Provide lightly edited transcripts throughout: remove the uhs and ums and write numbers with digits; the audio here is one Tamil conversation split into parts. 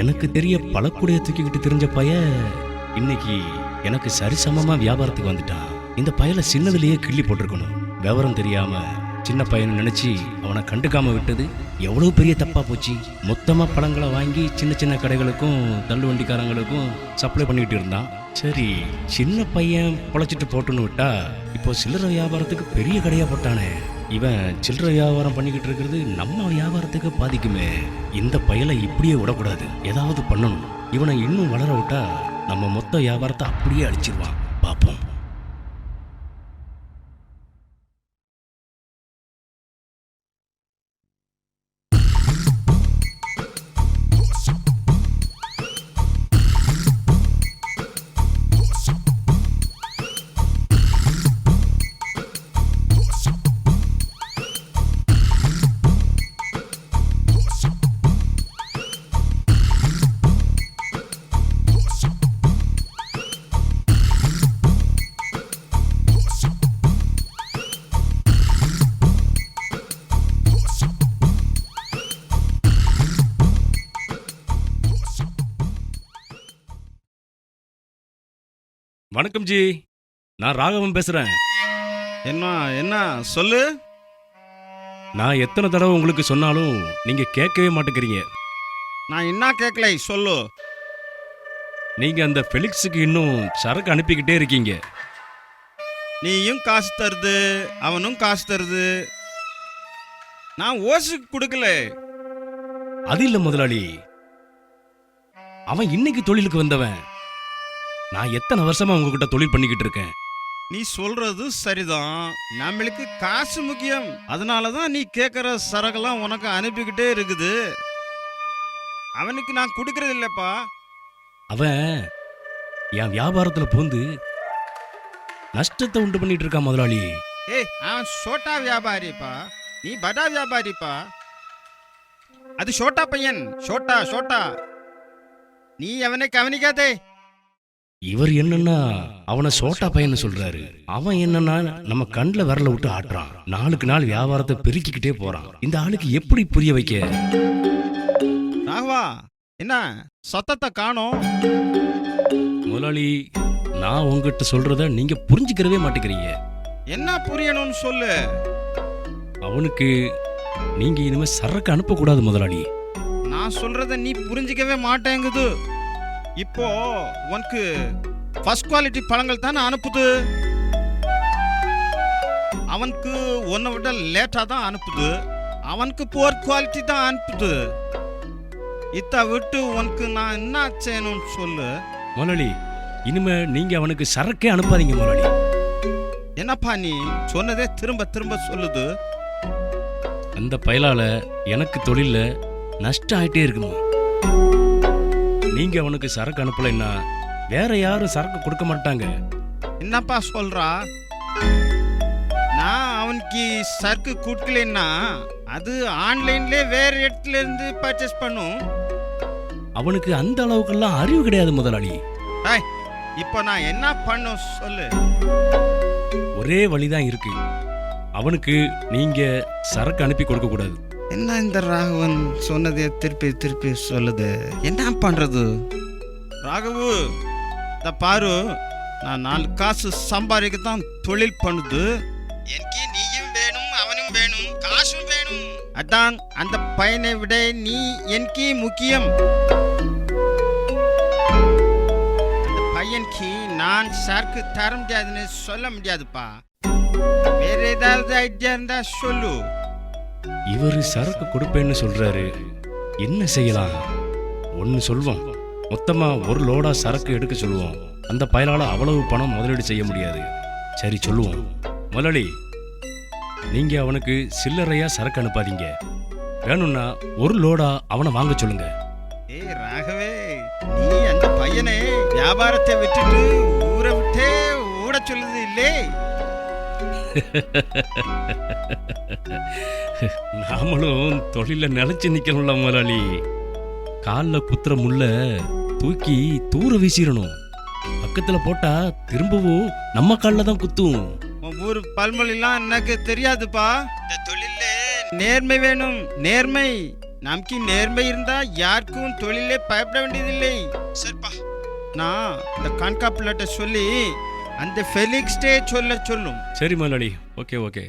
எனக்கு தெரிய பழக்கூடைய தூக்கிக்கிட்டு தெரிஞ்ச பைய இன்னைக்கு எனக்கு சரிசமமா வியாபாரத்துக்கு வந்துட்டான். இந்த பயலை சின்னதுலயே கிள்ளி போட்டிருக்கணும். விவரம் தெரியாம சின்ன பையனை நினைச்சு அவனை கண்டுக்காம விட்டது எவ்வளவு பெரிய தப்பா போச்சு. மொத்தமா பழங்களை வாங்கி சின்ன சின்ன கடைகளுக்கும் தள்ளு வண்டிக்காரங்களுக்கும் சப்ளை பண்ணிட்டு இருந்தான். சரி, சின்ன பையன் பொழைச்சிட்டு போட்டுன்னு விட்டா இப்போ சில்லறை வியாபாரத்துக்கு பெரிய கடையா போட்டானே. இவன் சில்லறை வியாபாரம் பண்ணிக்கிட்டு இருக்கிறது நம்ம வியாபாரத்துக்கு பாதிக்குமே. இந்த பயலை இப்படியே விடக்கூடாது, ஏதாவது பண்ணணும். இவனை இன்னும் வளர விட்டா நம்ம மொத்த வியாபாரத்தை அப்படியே அழிச்சிருவான். பார்ப்போம். வணக்கம் ஜி, நான் ராகவன் பேசுறேன். என்ன என்ன சொல்லு. நான் எத்தனை தடவை உங்களுக்கு சொன்னாலும் நீங்க கேட்கவே மாட்டேங்கிறீங்க. நான் என்ன கேட்கலை, சொல்லு. நீங்க அந்த ஃபெலிக்ஸுக்கு இன்னும் சரக்கு அனுப்பிக்கிட்டே இருக்கீங்க. நீயும் காசு தருது, அவனும் காசு தருது. நான் ஓசுக்கு கொடுக்கல. அது இல்ல முதலாளி, அவன் இன்னைக்கு தொழிலுக்கு வந்தவன். நான் எத்தனை வருஷமா உங்ககிட்ட தொழில் பண்ணிக்கிட்டு இருக்கேன். நீ சொல்றது சரிதான். நம்மளுக்கு காசு முக்கியம். அதனாலதான் நீ கேட்கற சரக்கெல்லாம் உனக்கு அனுப்பிக்கிட்டே இருக்குது. அவனுக்கு நான் கொடுக்கறது இல்லப்பா. அவன் என் வியாபாரத்துல பூந்து நஷ்டத்தை உண்டு பண்ணிட்டு இருக்கான் முதலாளி. ஏய், அவன் சோட்டா வியாபாரிப்பா, நீ படா வியாபாரிப்பா. அது சோட்டா பையன், சோட்டா சோட்டா. நீ அவனை கவனிக்காதே. இவர் என்னன்னா அவனை சோட்டா பையன்னு சொல்றாரு. அவன் என்னன்னா நம்ம கண்ணில் விரல விட்டு ஆட்டுறான். நாளுக்கு நாள் வியாபாரத்தை பெருக்கிக்கிட்டே போறான். இந்த ஆளுக்கு எப்படி புரிய வைக்க? ராகவா, என்ன சத்தத்தை காணோம்? முதலாளி, நான் உங்ககிட்ட சொல்றத நீங்க புரிஞ்சுக்கிறவே மாட்டேங்கிறீங்க. என்ன புரியணும்னு சொல்லு. அவனுக்கு நீங்க இனிமே சரக்கு அனுப்பக்கூடாது முதலாளி. நான் சொல்றத நீ புரிஞ்சிக்கவே மாட்டேங்குது. இப்போ உனக்கு ஃபர்ஸ்ட் குவாலிட்டி பழங்கள் தானே அனுப்புது. அவனுக்கு உன்னை விட லேட்டா தான் அனுப்புது. அவனுக்கு புவர் குவாலிட்டி தான் அனுப்புது. இத விட்டு உனக்கு நான் என்ன செய்யணும்னு சொல்லு. முதலாளி, இனிமே நீங்க அவனுக்கு சரக்கே அனுப்பாதீங்க முதலாளி. என்னப்பா நீ சொன்னதே திரும்ப திரும்ப சொல்லுது. அந்த பயலால எனக்கு தொழில நஷ்டம் ஆயிட்டே இருக்குமா. நீங்க அவனுக்கு சரக்கு அனுப்பலைன்னா வேற யாரும் சரக்கு கொடுக்க மாட்டாங்க. என்னப்பா சொல்றா? நான் அவனுக்கு சரக்கு கொடுக்கலன்னா அது ஆன்லைன்ல வேற இடத்துல இருந்து பர்ச்சேஸ் பண்ணும். அவனுக்கு அந்த அளவுக்கெல்லாம் அறிவு கிடையாது முதலாளி. இப்போ நான் என்ன பண்ணும் சொல்லு. ஒரே வழிதான் இருக்கு. அவனுக்கு நீங்க சரக்கு அனுப்பி கொடுக்க கூடாது. என்ன இந்த ராகவன் சொன்னதே திருப்பி திருப்பி சொல்லுது. என்ன பண்றது? ராகவு, இந்த பாரு, நான் 4 காசு சம்பாதிக்க தான் தொழில் பண்ணுது. எனக்கு நீயும் வேணும், அவனும் வேணும், காசும் வேணும். அதான் அந்த பையனை விட நீ எனக்கு முக்கியம். அந்த பையனுக்கு நான் சரக்கு தர முடியாதுன்னு சொல்ல முடியாதுப்பா. வேற ஏதாவது ஐடியா இருந்தா சொல்லு. இவரு சரக்கு கொடுப்பேன்னு சொல்றாரு, என்ன செய்யலாம்? ஒன்னு சொல்வோம், மொத்தமா ஒரு லோடா சரக்கு எடுக்க சொல்லுவோம். அந்த பயலால அவ்வளவு பணம் முதலீடு செய்ய முடியாது. சரி சொல்லுவோம். முதலாளி, நீங்க அவனுக்கு சில்லறையா சரக்கு அனுப்பாதீங்க. வேணும்னா ஒரு லோடா அவனை வாங்க சொல்லுங்க. ஏய் ராகவே, நீ அந்த பையனை வியாபாரத்தை விட்டுட்டு ஊரை விட்டே ஓட சொல்லுது இல்லே. நாமளும் தொழில நிலைச்சு நிக்கணும்ல முதலாளி. காலில் குத்துற முள்ள தூக்கி தூர வீசிடணும். பக்கத்துல போட்டா திரும்பவும் நம்ம காலில் தான் குத்தும். ஊர் பல்மொழிலாம் எனக்கு தெரியாதுப்பா. இந்த தொழில நேர்மை வேணும், நேர்மை. நமக்கு நேர்மை இருந்தா யாருக்கும் தொழிலே பயப்பட வேண்டியதில்லை. சரிப்பா, நான் இந்த கான்கா பிள்ளைட்ட சொல்லி அந்த ஃபெலிக்ஸ்டே சொல்லும். சரி முதலாளி, ஓகே ஓகே.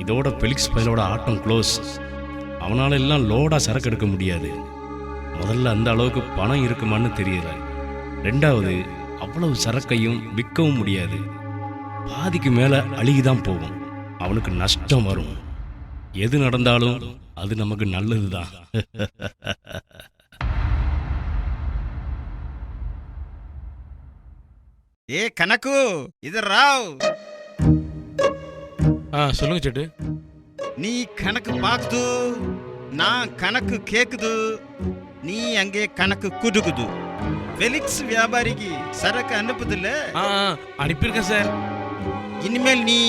இதோட பெலிக்ஸ் பயலோட ஆட்டம் க்ளோஸ். அவனால எல்லாம் லோடா சரக்கு எடுக்க முடியாது. முதல்ல அந்த அளவுக்கு பணம் இருக்குமான்னு தெரியல. ரெண்டாவது, அவ்வளவு சரக்கையும் விற்கவும் முடியாது. பாதிக்கு மேல அழுகிதான் போகும். அவனுக்கு நஷ்டம் வரும். எது நடந்தாலும் அது நமக்கு நல்லதுதான். ஏ கணக்கு, இது ராவ். சொல்லுங்க சேட்டு. நீ கணக்கு பாக்குது, நான் கணக்கு கேக்குது, நீ அங்கே கணக்கு குடுக்குது. ஃபெலிக்ஸ் வியாபாரிக்கு சரக்கு அனுப்புதில்ல? அனுப்பியிருக்கேன் சார். இனிமேல் நீ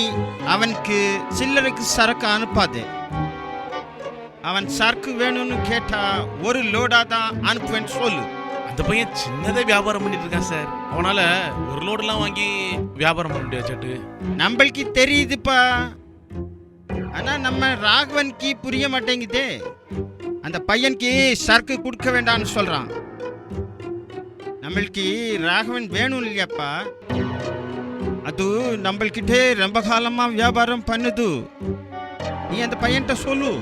அவனுக்கு சில்லறைக்கு சரக்கு அனுப்பாதே. அவன் சரக்கு வேணும்னு கேட்டா ஒரு லோடா தான் அனுப்புவேன்னு சொல்லு. அந்த பையன் சின்னதே வியாபாரம் பண்ணிட்டு இருக்கான் சார். அவனால ஒரு லோடெல்லாம் வாங்கி வியாபாரம் பண்ண முடியாது சேட்டு. நம்மளுக்கு தெரியுதுப்பா, ஆனா நம்ம ராகவனுக்கு புரிய மாட்டேங்குதே. அந்த பையனுக்கு சரக்கு கொடுக்க வேண்டாம்னு சொல்றான். நம்மளுக்கு ராகவன் வேணும் இல்லையாப்பா? அது நம்மள்கிட்டே ரொம்ப காலமா வியாபாரம் பண்ணுது. நீ அந்த பையன்கிட்ட சொல்லு.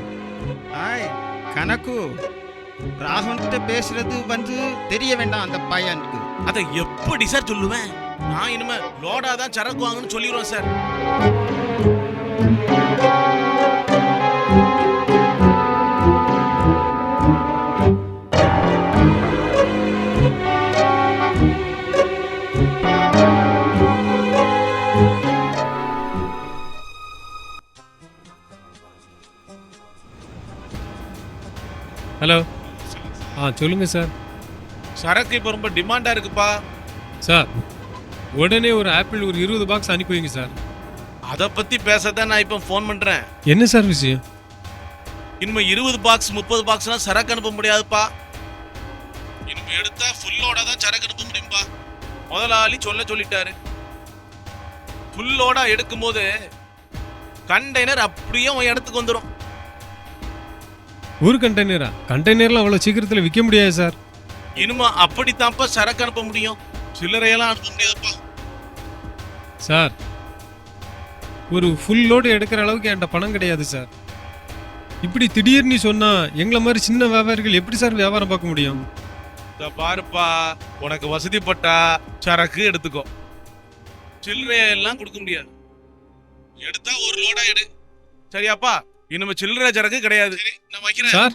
கணக்கு, ராகவன்கிட்ட பேசுறது தெரிய வேண்டாம் அந்த பையனுக்கு. அதை எப்படி சார் சொல்லுவேன்? நான் இனிமே லோடா தான் சரக்கு வாங்கன்னு சொல்லிடுவேன் சார். ஹலோ, சொல்லுங்கள் சார். சரக்கு இப்போ ரொம்ப டிமாண்டாக இருக்குப்பா சார். உடனே ஒரு ஆப்பிள் ஒரு 20 பாக்ஸ் அனுப்பி வைங்க சார். அதை பற்றி பேசத்தான் நான் இப்போ ஃபோன் பண்ணுறேன். என்ன சார் விஷயம்? இனிமேல் 20 பாக்ஸ் 30 பாக்ஸ்லாம் சரக்கு அனுப்ப முடியாதுப்பா. இனிமேல் எடுத்தா ஃபுல்லோட தான் சரக்கு அனுப்ப முடியும்பா. முதலாளி சொல்லிட்டாரு. ஃபுல்லோட எடுக்கும்போது கண்டெய்னர் அப்படியே உன் இடத்துக்கு வந்துடும். ஒரு கண்டெய்னரா? கண்டெய்னர்லாம் அவ்வளோ சீக்கிரத்தில் விற்க முடியாது சார். இனிமே அப்படித்தான்ப்பா சரக்கு அனுப்ப முடியும். சில்லறையெல்லாம் அனுப்ப முடியாதுப்பா சார். ஒரு ஃபுல் லோடு எடுக்கிற அளவுக்கு என்கிட்ட பணம் கிடையாது சார். இப்படி திடீர்னு சொன்னா எங்களை மாதிரி சின்ன வியாபாரிகள் எப்படி சார் வியாபாரம் பார்க்க முடியும்? பாருப்பா, உனக்கு வசதிப்பட்டா சரக்கு எடுத்துக்கோ. சில்லறையெல்லாம் கொடுக்க முடியாது. எடுத்தா ஒரு லோடா எடு. சரியாப்பா? இனிமே சில்லறை சரக்கு கிடையாது. நான் வைக்கிறேன் சார்.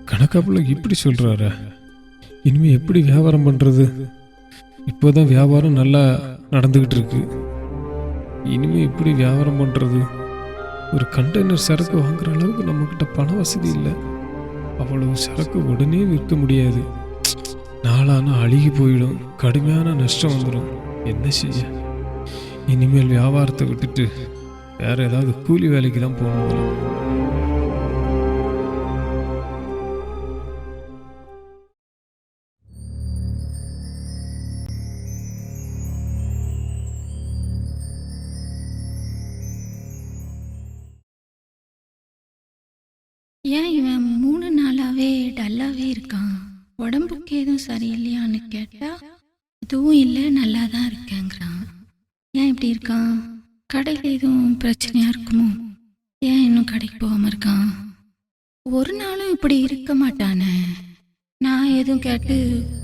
கணக்காப்புல இப்படி சொல்றாரு. இனிமே எப்படி வியாபாரம் பண்றது? இப்போதான் வியாபாரம் நல்லா நடந்துகிட்டு இருக்கு. இனிமே எப்படி வியாபாரம் பண்றது? ஒரு கண்டெய்னர் சரக்கு வாங்குற அளவுக்கு நம்ம கிட்ட பண வசதி இல்லை. அவ்வளவு சரக்கு உடனே விற்க முடியாது. நாளான அழுகி போயிடும். கடுமையான நஷ்டம் வந்துடும். என்ன செய்ய? இனிமேல் வியாபாரத்தை விட்டுட்டு வேற ஏதாவது கூலி வேலைக்கு தான் போகணும். ஏன் இவன் 3 நாளாவே டல்லாவே இருக்கான்? உடம்புக்கு எதுவும் சரியில்லையான்னு கேட்டா இதுவும் இல்லை, நல்லா தான் இருக்கேங்கிறான். ஏன் இப்படி இருக்கான்? கடையில் எதுவும் பிரச்சனையா இருக்குமோ? ஏன் இன்னும் கடைக்கு போகாம இருக்கான்? ஒரு நாளும் இப்படி இருக்க மாட்டானே. நான் எதுவும் கேட்டு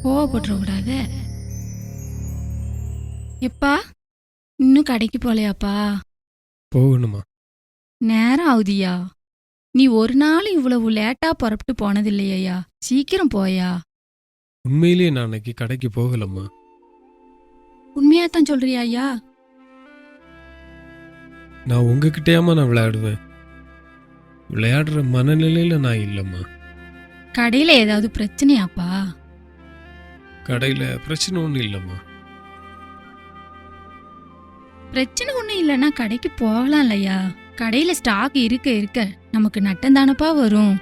கோவப்பட்டுற கூடாத. எப்பா, இன்னும் கடைக்கு போலையாப்பா? போகணுமா? நேரம் ஆகுதியா? நீ ஒரு நாள் இவ்வளவு லேட்டா புறப்பட்டு போனதில்லையா? சீக்கிரம் போயா. உண்மையிலேயே நான் அன்னைக்கு கடைக்கு போகலம்மா. உண்மையாத்தான் சொல்றியா ஐயா? நான் உங்ககிட்டயாமா நான் விளையாடுவேன்? விளையாடுற மனநிலையில நான் இல்லம்மா. கடையில ஏதாவது பிரச்சனையாப்பா? கடையில பிரச்சனை ஒன்றும் இல்லம்மா. பிரச்சனை ஒன்றும் இல்லைன்னா கடைக்கு போகலாம் இல்லையா? கடையில ஸ்டாக் இருக்க இருக்க நமக்கு நட்டம் தானப்பா வரும்.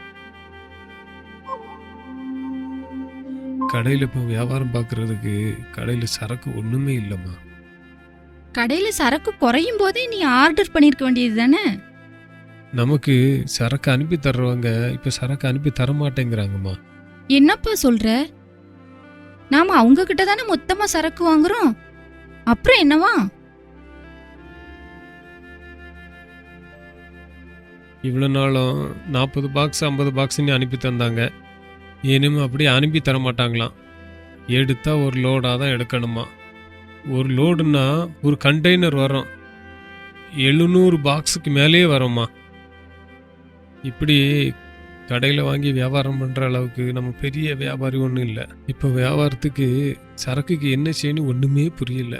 கடையில இப்போ வியாபாரம் பார்க்கறதுக்கு கடையில சரக்கு ஒண்ணுமே இல்லம்மா. கடையில சரக்கு குறையும் போதே நீ ஆர்டர் பண்ணிருக்க வேண்டியது தானே? நமக்கு சரக்கு அனுப்பி தர்றவங்க இப்போ சரக்கு அனுப்பி தர மாட்டேங்கிறாங்கம்மா. என்னப்பா சொல்ற? நாம அவங்க கிட்ட தானே மொத்தமா சரக்கு வாங்குறோம். அப்புறம் என்னவா? இவ்வளோ நாளும் 40 பாக்ஸ் 50 பாக்ஸ்ன்னு அனுப்பி தந்தாங்க. இனிமே அப்படி அனுப்பி தர மாட்டாங்களாம். எடுத்தா ஒரு லோடாக தான் எடுக்கணுமா. ஒரு லோடுன்னா ஒரு கண்டெய்னர் வரும், 700 பாக்ஸுக்கு மேலேயே வரும்மா. இப்படி கடையில் வாங்கி வியாபாரம் பண்ணுற அளவுக்கு நம்ம பெரிய வியாபாரி ஒன்றும் இல்லை. இப்போ வியாபாரத்துக்கு சரக்குக்கு என்ன செய்யணும் ஒன்றுமே புரியல.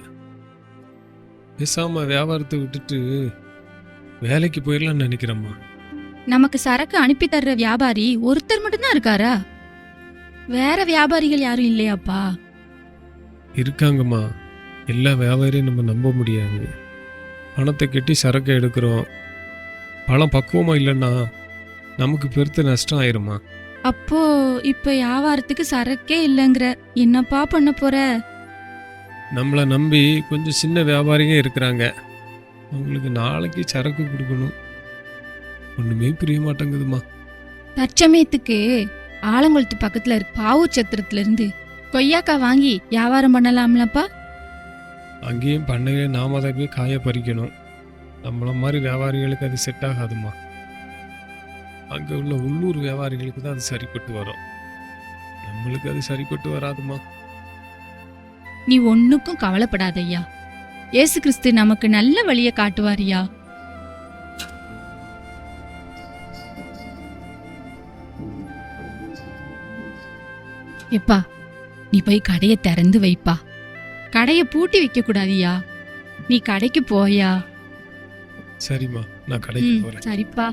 பேசாமல் வியாபாரத்தை விட்டுட்டு வேலைக்கு போயிடலாம்னு நினைக்கிறேம்மா. நமக்கு சரக்கு அனுப்பி தர்ற வியாபாரி ஒருத்தர் மட்டும்தான் இருக்காரா? வேற வியாபாரிகள் யாரும் இல்லையாப்பா? இருக்காங்கம்மா. எல்லா வியாபாரியும் நம்ம நம்ப முடியாது. பணத்தை கட்டி சரக்கை எடுக்கிறோம், பணம் பக்குவமாக இல்லைன்னா நமக்கு பெருத்த நஷ்டம் ஆயிருமா. அப்போ இப்ப வியாபாரத்துக்கு சரக்கே இல்லைங்கிற, என்னப்பா பண்ண போற? நம்மளை நம்பி கொஞ்சம் சின்ன வியாபாரிங்க இருக்கிறாங்க. அவங்களுக்கு நாளைக்கு சரக்கு கொடுக்கணும். ஒன்றுமே புரிய மாட்டேங்குதுமா. தற்சமயத்துக்கு ஆலங்குளத்து பக்கத்துல இருக்க பாவூர் சத்திரத்துல இருந்து கொய்யாக்காய் வாங்கி வியாபாரம் பண்ணலாம்லப்பா? அங்கேயும் பண்ணையில நாம தான் போய் காய பறிக்கணும். நம்மள மாதிரி வியாபாரிகளுக்கு அது செட் ஆகாதுமா. அங்கே உள்ள உள்ளூர் வியாபாரிகளுக்கு தான் அது சரிப்பட்டு வரும். நம்மளுக்கு அது சரிப்பட்டு வராதுமா. நீ ஒன்னுக்கும் கவலைப்படாத ஐயா. இயேசு கிறிஸ்து நமக்கு நல்ல வழியை காட்டுவாரியா. எப்பா, நீ போய் கடையை திறந்து வைப்பா. கடையை பூட்டி வைக்க கூடாதியா. நீ கடைக்கு போயா. சரிம்மா, நான் கடைக்கு போறேன். சரிப்பா.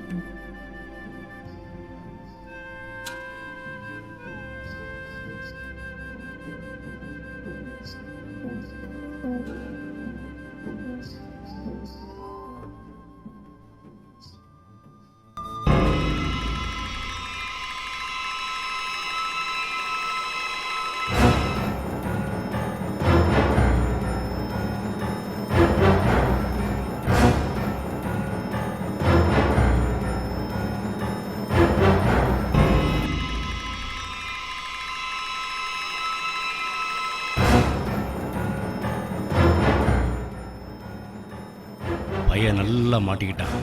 பையன் நல்லா மாட்டிக்கிட்டான்.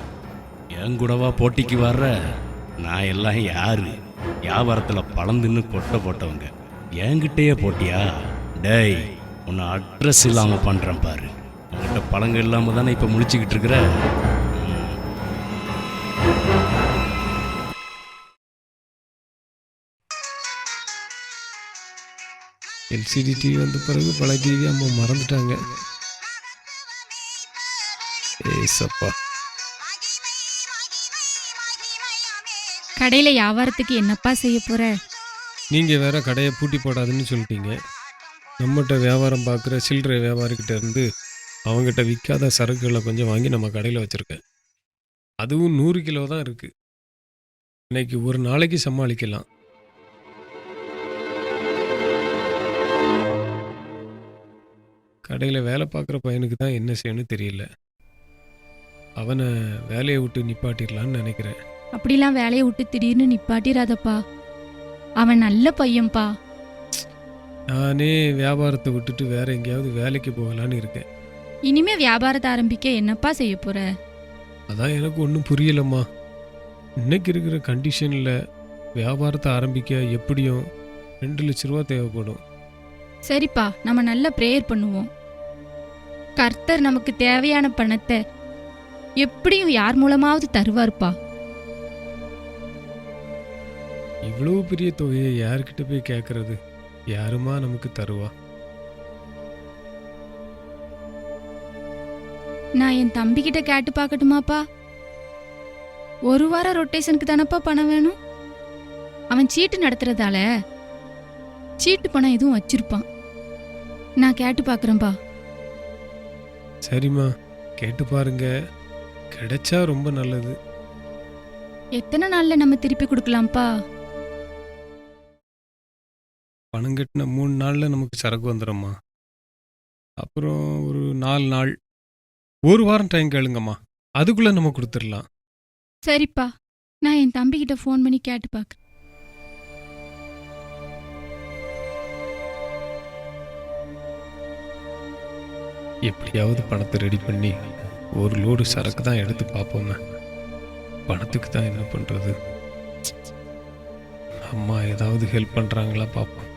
என் கூடவா போட்டிக்கு வர்ற? நான் எல்லாம் யாரு? வியாபாரத்தில் பழம் தின்னு கொட்டை போட்டவங்க என்கிட்டயே போட்டியா? டேய், உன்னை அட்ரஸ் இல்லாமல் பண்ணுறேன் பாரு. உன்கிட்ட பழங்கள் இல்லாமல் தானே இப்போ முழிச்சுக்கிட்டு இருக்கிற. எல்சிடி டிவி வந்த பிறகு பழைய டிவி அம்மா மறந்துட்டாங்க. ஏசப்பா. கடையில வியாபாரத்துக்கு என்னப்பா செய்ய போற? நீங்க வேற கடையை பூட்டி போடாதுன்னு சொல்லிட்டீங்க. நம்மகிட்ட வியாபாரம் பார்க்குற சில்லறை வியாபாரிக்கிட்ட இருந்து அவங்ககிட்ட விற்காத சரக்குகளை கொஞ்சம் வாங்கி நம்ம கடையில் வச்சிருக்கேன். அதுவும் 100 கிலோ தான் இருக்கு. இன்னைக்கு ஒரு நாளைக்கு சமாளிக்கலாம். கடையில் வேலை பார்க்குற பையனுக்கு தான் என்ன செய்யணும்னு தெரியல. அவனை வேலையை விட்டு நிப்பாட்டிடலான்னு நினைக்கிறேன். அப்படிலாம் வேலையை விட்டு திடீர்னு நிப்பாட்டிராதப்பா. அவன் நல்ல பையன்பா. நானே வியாபாரத்தை விட்டுட்டு வேற எங்கேயாவது வேலைக்கு போகலான்னு இருக்கேன். இனிமே வியாபாரத்தை ஆரம்பிக்க என்னப்பா செய்ய போற? அதான் எனக்கு ஒன்றும் புரியலம்மா. இன்னைக்கு இருக்கிற கண்டிஷனில் வியாபாரத்தை ஆரம்பிக்க எப்படியும் 2 லட்ச ரூபா தேவைப்படும். சரிப்பா, நம்ம நல்ல ப்ரேயர் பண்ணுவோம். கர்த்தர் நமக்கு தேவையான பணத்தை எப்படியும் யார் மூலமாவது தருவார்ப்பா. இவ்வளவு பெரிய தொகையை யார்கிட்ட போய் கேட்கறது? யாருமா நமக்கு தருவா? நான் என் தம்பி கிட்ட கேட்டு பார்க்கட்டுமாப்பா? 1 வாரம் ரொட்டேஷனுக்கு தானப்பா பணம் வேணும். அவன் சீட்டு நடத்துறதால சீட்டு பணம் எதுவும் வச்சிருப்பான். நான் கேட்டு பார்க்குறேன்ப்பா. சரிம்மா, கேட்டு பாருங்க. கிடைச்சா ரொம்ப நல்லது. எத்தனை நாள்ல நம்ம திருப்பி கொடுக்கலாம்ப்பா? பணம் கட்டின 3 நாளில் நமக்கு சரக்கு வந்துடும்மா. அப்புறம் ஒரு 4 நாள் ஒரு வாரம் டைம் கேளுங்கம்மா, அதுக்குள்ள நம்ம கொடுத்துடலாம். சரிப்பா, நான் என் தம்பிக்கிட்ட ஃபோன் பண்ணி கேட்டு பார்க்குறேன். எப்படியாவது பணத்தை ரெடி பண்ணி ஒரு லோடு சரக்கு தான் எடுத்து பார்ப்போமே. பணத்துக்கு தான் என்ன பண்ணுறது? அம்மா ஏதாவது ஹெல்ப் பண்ணுறாங்களா பார்ப்போம்.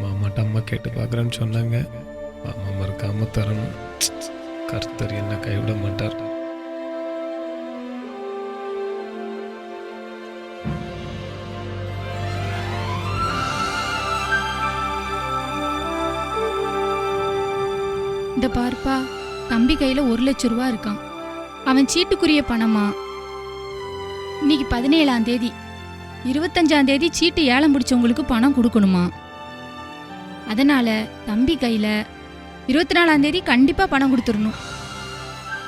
மாமாட்ட அம்மா கேட்டு பார்க்குறேன்னு சொன்னாங்க. மாமா மறக்காம தரணும். கர்த்தர் என்ன கைவிட மாட்டார். இந்த பாருப்பா, தம்பி கையில் 1,00,000 இருக்கான். அவன் சீட்டுக்குரிய பணமா. இன்னைக்கு 17ஆம் தேதி, 25ஆம் தேதி சீட்டு ஏலம் பிடிச்சவங்களுக்கு பணம் கொடுக்கணுமா. அதனால தம்பி கையில் 24ஆம் தேதி கண்டிப்பா பணம் கொடுத்துடணும்.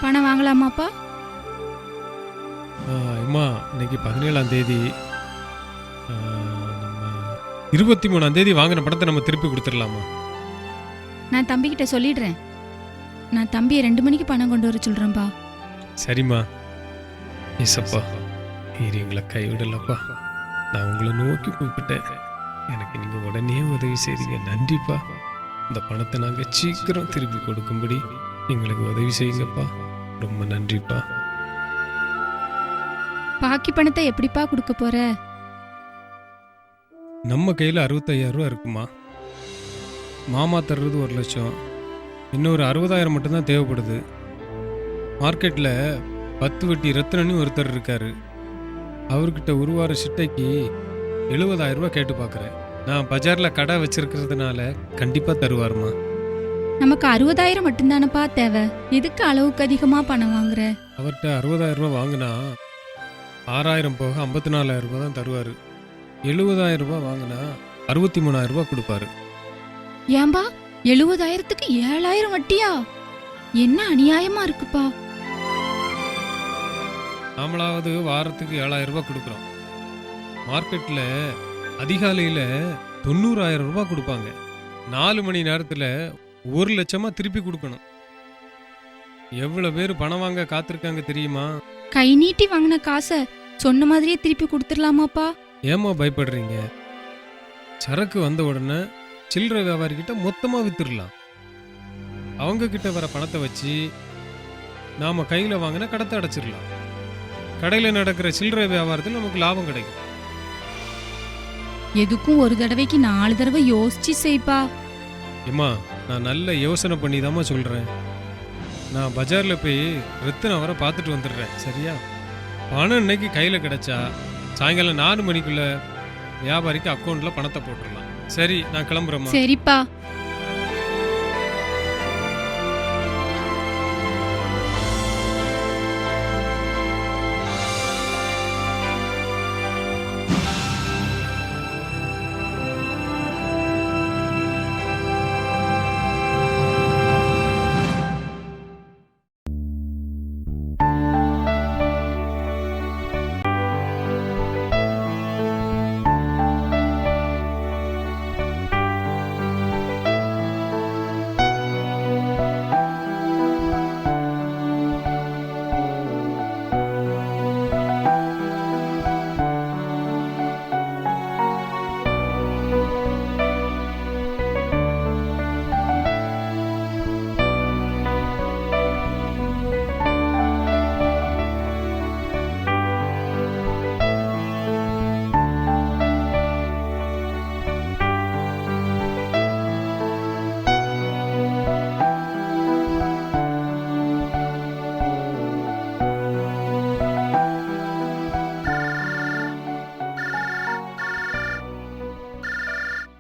பணம் வாங்கலாமாப்பா? அம்மா, இன்னைக்கு 17ஆம் தேதி. நம்ம 23ஆம் தேதி வாங்கின பணத்தை நம்ம திருப்பி கொடுத்துடலாமா? நான் தம்பிக்கிட்ட சொல்லிடுறேன். நான் தம்பியை 2 மணிக்கு பணம் கொண்டு வர சொல்றேன்பா. சரிம்மா. ஏசப்பா, நீர் எங்களை கைவிடலப்பா. நான் உங்களை நோக்கி கூப்பிட்டேன், எனக்கு நீங்க உடனே உதவி செய்றீங்க. நன்றிப்பா. இந்த பணத்தை நாங்கள் சீக்கிரம் திருப்பி கொடுக்கும்படி எங்களுக்கு உதவி செய்யுங்கப்பா. ரொம்ப நன்றிப்பா. பாக்கி பணத்தை எப்படிப்பா கொடுக்க போற? நம்ம கையில் 65,000 இருக்குமா. மாமா தர்றது 1,00,000, இன்னொரு 60,000 மட்டும்தான் தேவைப்படுது. மார்க்கெட்டில் 10 வட்டி ரத்னன்னு ஒருத்தர் இருக்காரு. அவர்கிட்ட ஒரு வார சிட்டைக்கு 70,000 ரூபாய் கேட்டு பார்க்குறேன். நான் பஜாரில் கடை வச்சிருக்கிறதுனால கண்டிப்பாக தருவாருமா. நமக்கு 60,000 மட்டும்தானப்பா தேவை. எதுக்கு அளவுக்கு அதிகமா பணம் வாங்குற? அவர்கிட்ட 60,000 ரூபாய் வாங்கினா 6,000 போக 54,000 ரூபாய் தான் தருவார். 70,000 ரூபாய் வாங்கினா 63,000 ரூபாய் கொடுப்பாரு. ஏன்பா 70,000க்கு 7,000 வட்டியா? என்ன அநியாயமா இருக்குப்பா. நாமளாவது வாரத்துக்கு 7,000 ரூபாய் கொடுக்குறோம். மார்க்கெட்டில் அதிகாலையில் 90,000 ரூபாய் கொடுப்பாங்க. 4 மணி நேரத்தில் 1,00,000 திருப்பி கொடுக்கணும். எவ்வளோ பேர் பணம் வாங்க காத்திருக்காங்க தெரியுமா? கை நீட்டி வாங்கின காசை சொன்ன மாதிரியே திருப்பி கொடுத்துடலாமாப்பா? ஏமா பயப்படுறீங்க? சரக்கு வந்த உடனே சில்லறை வியாபாரிகிட்ட மொத்தமாக வித்துடலாம். அவங்க கிட்ட வர பணத்தை வச்சு நாம கையில் வாங்கின கடத்தை அடைச்சிடலாம். கடையில் நடக்கிற சில்லறை வியாபாரத்தில் நமக்கு லாபம் கிடைக்கும். எதுக்கும் ஒரு தடவைக்கு 4 தடவை யோசிச்சு செய்ப்பா. ஏம்மா, நான் நல்ல யோசனை பண்ணி தாம்மா சொல்கிறேன். நான் பஜாரில் போய் ரத்தின வர பார்த்துட்டு வந்துடுறேன். சரியா? பணம் இன்னைக்கு கையில் கிடைச்சா சாயங்காலம் 4 மணிக்குள்ள வியாபாரிக்கு அக்கௌண்ட்டில் பணத்தை போட்டுடலாம். சரி, நான் கிளம்புறேம்மா. சரிப்பா.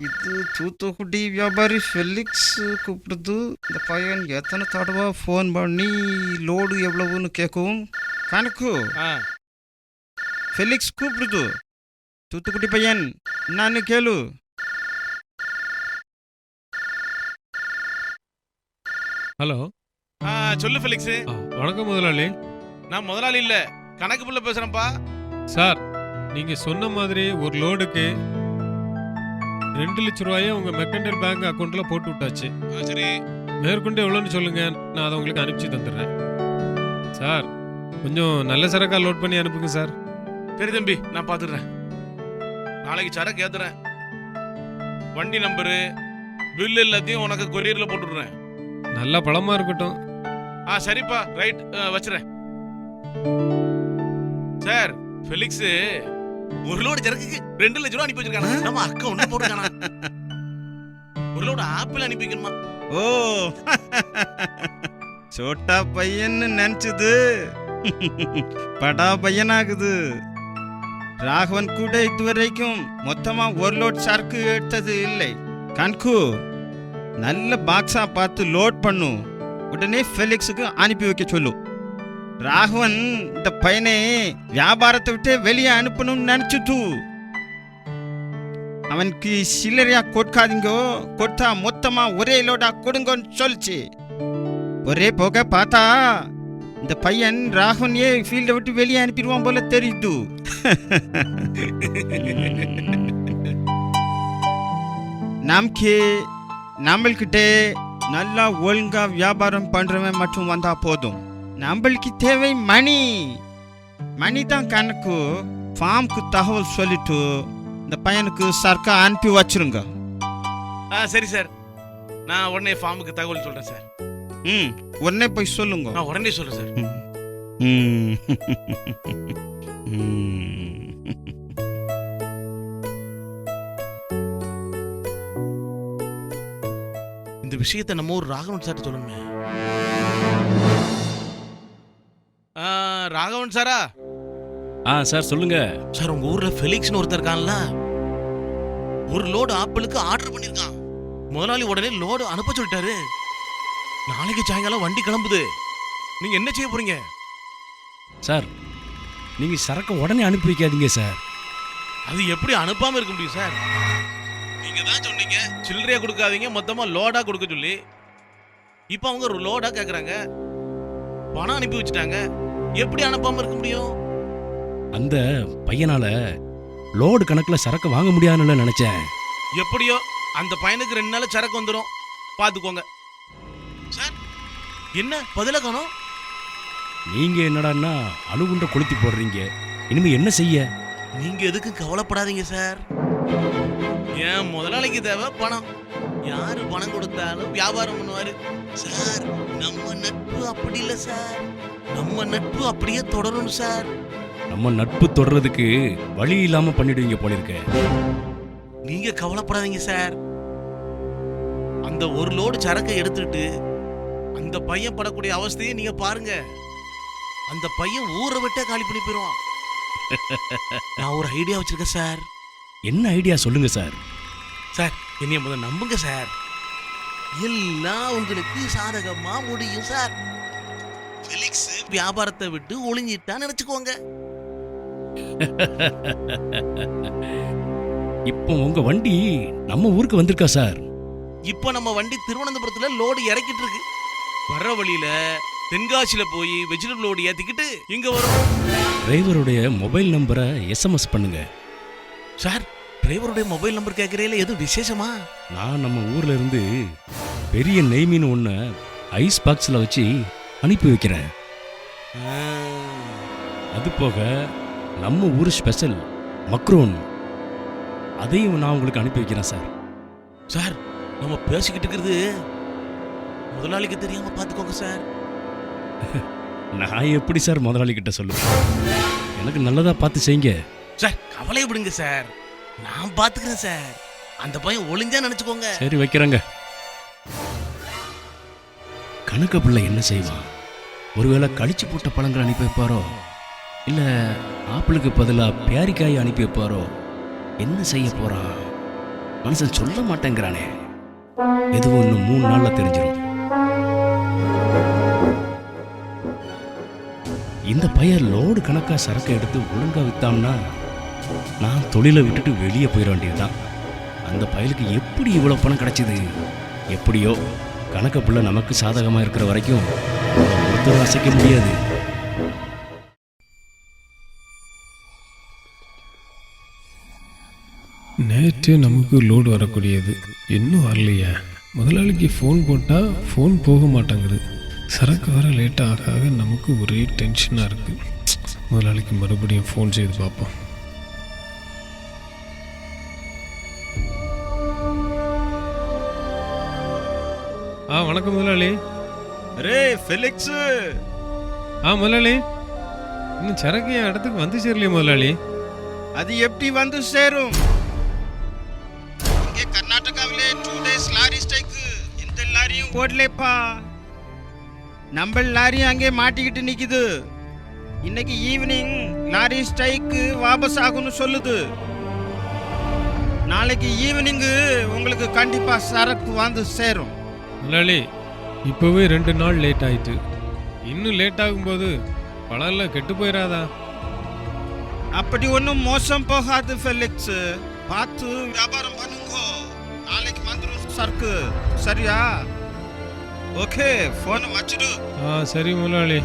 இது தூத்துக்குடி வியாபாரி ஃபெலிக்ஸ் கூப்பிடுது. இந்த பையன் எத்தனை தடவை ஃபோன் பண்ணி லோடு எவ்வளவுன்னு கேட்கும். கணக்கு ஃபெலிக்ஸ் கூப்பிடுது. தூத்துக்குடி பையன் நான் கேளு. ஹலோ. சொல்லு ஃபெலிக்ஸ். வணக்கம் முதலாளி. நான் முதலாளி இல்ல, கணக்கு புள்ள பேசுறேன்ப்பா. சார், நீங்க சொன்ன மாதிரி ஒரு லோடுக்கு 2 லட்சம் ரூபாயை உங்க மெர்கன்டைல் பேங்க் அக்கௌண்ட்ல போட்டு விட்டாச்சு. சரி. மேற்கொண்டு எவ்வளோன்னு சொல்லுங்க, நான் அதை உங்களுக்கு அனுப்பிச்சு தந்துடுறேன். சார் கொஞ்சம் நல்ல சரக்கா லோட் பண்ணி அனுப்புங்க சார். சரி தம்பி, நான் பாத்துடுறேன். நாளைக்கு சரக்கு ஏத்துறேன். வண்டி நம்பரு, பில் எல்லாத்தையும் உனக்கு கொரியர்ல போட்டுடுறேன். நல்லா பழமா இருக்கட்டும். சரிப்பா, ரைட், வச்சுறேன். சார், ஃபெலிக்ஸ் ஒரு லோடு சரக்குக்கு 2 லட்சம் ரூபா அனுப்பி வச்சிருக்கானா? நம்ம அக்கவுண்ட்ல போட்டுருக்கானா? ஒரு லோடு ஆப்பிள் அனுப்பி வைக்கணுமா? ஓ சோட்டா பையன்னு நினைச்சது படா பையனாகுது. ராகவன் கூட இதுவரைக்கும் மொத்தமா 1 லோட் சரக்கு எடுத்தது இல்லை. கண்கு நல்ல பாக்ஸா பார்த்து லோட் பண்ணு. உடனே ஃபெலிக்ஸுக்கு அனுப்பி வைக்க சொல்லு. ராகவன் இந்த பையனை வியாபாரத்தை விட்டு வெளியே அனுப்பணும்னு நினைச்சுட்டு அவனுக்கு சில்லறையா கொடுக்காதீங்கோ, கொடுத்தா மொத்தமா ஒரே லோடா கொடுங்கன்னு சொல்லிச்சு. ஒரே போக பார்த்தா இந்த பையன் ராகவனையே ஃபீல்டை விட்டு வெளியே அனுப்பிடுவான் போல தெரியுது. நம்மள்கிட்ட நல்லா ஒழுங்கா வியாபாரம் பண்றவன் மட்டும் வந்தா போதும். நம்மளுக்கு தேவை மணி. மணி தான் கணக்கு. ஃபார்முக்கு தகவல் சொல்லிட்டு இந்த பையனுக்கு சர்க்கா அனுப்பி வச்சிருங்க. சரி சார், நான் உடனே ஃபார்முக்கு தகவல் சொல்றேன் சார். உடனே போய் சொல்லுங்க. நான் உடனே சொல்றேன் சார். இந்த விஷயத்தை நம்ம ஒரு ராகவன் சார் சொல்லணுமே. ராகவன் சாரா? சார் சொல்லுங்க. சார், உங்க ஊர்ல ஃபெலிக்ஸ்னு ஒருத்தர் இருக்கான்ல, ஒரு லோடு ஆப்பிளுக்கு ஆர்டர் பண்ணிருக்கான். முதலாளி உடனே லோடு அனுப்ப சொல்லிட்டாரு. நாளைக்கு சாயங்காலம் வண்டி கிளம்புது. நீங்க என்ன செய்ய போறீங்க? சார், நீங்க சரக்கு உடனே அனுப்பி வைக்காதீங்க சார். அது எப்படி அனுப்பாம இருக்க முடியும் சார்? நீங்க தான் சொன்னீங்க சில்லறையா கொடுக்காதீங்க, மொத்தமா லோடா கொடுக்க சொல்லி. இப்ப அவங்க ஒரு லோடா கேக்குறாங்க, பணம் அனுப்பி வச்சுட்டாங்க. எப்படி அனுப்பாம இருக்க முடியும்? அந்த பையனால லோடு கணக்குல சரக்கு வாங்க முடியாதுன்னு நினைச்சேன். எப்படியோ அந்த பையனுக்கு 2 நாள் சரக்கு வந்துடும், பாத்துக்கோங்க. சார், என்ன பதில காணோம்? நீங்க என்னடான்னா அணுகுண்ட கொளுத்தி போடுறீங்க. இனிமே என்ன செய்ய? நீங்க எதுக்கு கவலைப்படாதீங்க சார். ஏன் முதலாளிக்கு தேவை பணம். யாரு பணம் கொடுத்தாலும் வியாபாரம் பண்ணுவாரு சார். நம்ம நட்பு அப்படி இல்ல சார். நம்ம நட்பு அப்படியே தொடரும் சார். நம்ம நட்பு தொடர்றதுக்கு வழி இல்லாம பண்ணிடுவீங்க போல இருக்க. நீங்க கவலைப்படாதீங்க சார். அந்த ஒரு லோடு சரக்கை எடுத்துட்டு அந்த பையன் படக்கூடிய அவஸ்தையை நீங்க பாருங்க. அந்த பையன் ஊரை விட்டே காலி பண்ணி போயிடுவான். நான் ஒரு ஐடியா வச்சிருக்கேன் சார். என்ன ஐடியா சொல்லுங்க சார். சார், என்னைய முதல்ல நம்புங்க சார். எல்லாம் உங்களுக்கு சாதகமா முடியும் சார். ஃபெலிக்ஸ் வியாபாரத்தை விட்டு ஒளிஞ்சிட்டான்னு நினைச்சுக்கோங்க. இப்போ உங்க வண்டி நம்ம ஊருக்கு வந்திருக்கா சார்? இப்போ நம்ம வண்டி திருவனந்தபுரத்துல லோடு இறக்கிட்டு இருக்கு. வர்ற வழியில தென்காசியில போய் வெஜிடபிள் லோடு ஏத்திக்கிட்டு இங்க வரும். டிரைவருடைய மொபைல் நம்பரை SMS பண்ணுங்க. சார், டிரைவருடைய மொபைல் நம்பர் கேட்கறீங்களா? எதுவும் விசேஷமா? நான் நம்ம ஊர்ல இருந்து பெரிய நெய் மீன் ஒன்று ஐஸ் பாக்ஸில் வச்சு அனுப்பி வைக்கிறேன். அது போக நம்ம ஊர் ஸ்பெஷல் மக்ரோன் அதையும் நான் உங்களுக்கு அனுப்பி வைக்கிறேன் சார். சார், நம்ம பேசிக்கிட்டு இருக்கிறது முதலாளிக்கு தெரியாம பாத்துக்கோங்க சார். நான் எப்படி சார் முதலாளி கிட்ட சொல்லுவேன்? எனக்கு நல்லதா பார்த்து செய்யுங்க சார். கவலை விடுங்க சார், நான் பாத்துக்கிறேன் சார். அந்த பையன் ஒளிஞ்சா நினைச்சுக்கோங்க. சரி, வைக்கிறேங்க. கணக்க பிள்ளை என்ன செய்வான்? ஒருவேளை கழிச்சு போட்ட பழங்கள் அனுப்பி வைப்பாரோ, இல்ல ஆப்பிளுக்கு பதிலாக பேரிக்காய் அனுப்பி வைப்பாரோ? என்ன செய்ய போறான்? மனுஷன் சொல்ல மாட்டேங்கிறானே. எதுவும் இன்னும் 3 நாள்ல தெரிஞ்சிடும். இந்த பையன் லோடு கணக்கா சரக்கு எடுத்து ஒழுங்கா வித்தான்னா நான் தொழிலை விட்டுட்டு வெளியே போயிட வேண்டியதுதான். அந்த பயலுக்கு எப்படி இவ்வளவு பணம் கிடைச்சது? எப்படியோ கணக்க பிள்ளை நமக்கு சாதகமா இருக்கிற வரைக்கும் ஒருத்தரும் அசைக்க முடியாது. நேற்று நமக்கு லோடு வரக்கூடியது, இன்னும் வரலையா? முதலாளிக்கு ஃபோன் போட்டால் ஃபோன் போக மாட்டேங்குது. சரக்கு வர லேட் ஆக ஆக நமக்கு ஒரே டென்ஷனாக இருக்குது. முதலாளிக்கு மறுபடியும் ஃபோன் செய்து பார்ப்போம். வணக்கம் முதலாளி. அரே ஃபெலிக்ஸ், முதலாளி, இன்னும் சரக்கு என் இடத்துக்கு வந்து சேரலையே முதலாளி. அது எப்படி வந்து சேரும்? இங்கே கர்நாடகாவிலே 2 days லாரி ஸ்ட்ரைக். எந்த லாரியும் ஓடலேப்பா. நம்ம லாரி அங்கே மாட்டிக்கிட்டு நிக்குது. இன்னைக்கு ஈவினிங் லாரி ஸ்ட்ரைக் வாபஸ் ஆகும்னு சொல்லுது. நாளைக்கு ஈவினிங்கு உங்களுக்கு கண்டிப்பா சரக்கு வந்து சேரும். முதலாளி, இப்போவே 2 நாள் லேட் ஆயிட்டு. இன்னும் லேட் ஆகும்போது பழம்லாம் கெட்டு போயிடாதா? அப்படி ஒன்றும் மோசம் போகாது ஃபெலிக்ஸ். பார்த்து வியாபாரம் பண்ணுங்க. நாளைக்கு வந்துடும் சரக்கு. சரியா? ஓகே, ஃபோனை வச்சுடு. சரி முதலாளி.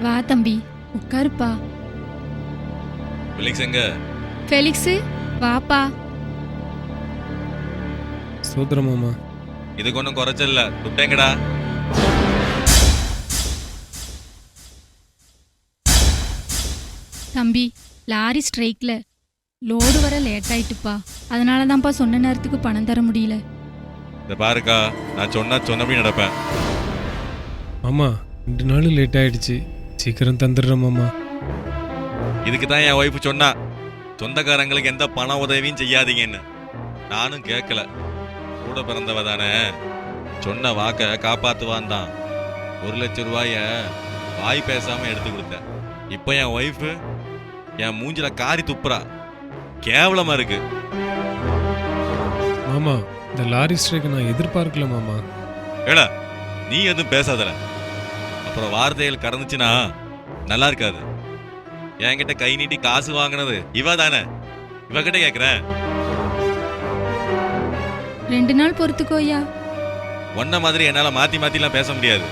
வா தம்பி, உட்காருப்பா. ஃபெலிக்ஸ் எங்க? ஃபெலிக்ஸு, வாப்பா. சோதரம் மாமா. இதுக்கு ஒன்றும் குறைச்சல. துட்டேங்கடா. தம்பி, லாரி ஸ்ட்ரைக்கில் லோடு வர லேட் ஆயிட்டுப்பா. அதனால தான்ப்பா சொன்ன நேரத்துக்கு பணம் தர முடியல. இந்த பாருக்கா, நான் சொன்னபடி நடப்பேன். மாமா, 2 நாள் லேட் ஆயிடுச்சு. சீக்கிரம் தந்துடுறேன் மாமா. இதுக்கு தான் என் ஒய்ஃப் சொன்னா, சொந்தக்காரங்களுக்கு எந்த பண உதவியும் செய்யாதீங்கன்னு. நானும் கேட்கல. கூட பிறந்தவ தானே, சொன்ன வாக்க காப்பாத்துவான் தான் 1 லட்சம் ரூபாய வாய் பேசாம எடுத்து கொடுத்தேன். இப்போ என் ஒய்ஃப் என் மூஞ்சில காரி துப்புறா. கேவலமா இருக்கு. மாமா, இந்த லாரி ஸ்ட்ரைக் நான் எதிர்பார்க்கல மாமா. ஏடா, நீ எதுவும் பேசாதல. அப்புறம் வார்த்தைகள் கடந்துச்சுன்னா நல்லா இருக்காது. என்கிட்ட கை நீட்டி காசு வாங்கினது இவ தானே. இவகிட்ட கேக்குறேன். 2 நாள் பொறுத்துக்கோயா. ஒன்ன மாதிரி என்னால மாத்தி மாத்திலாம் பேச முடியாது.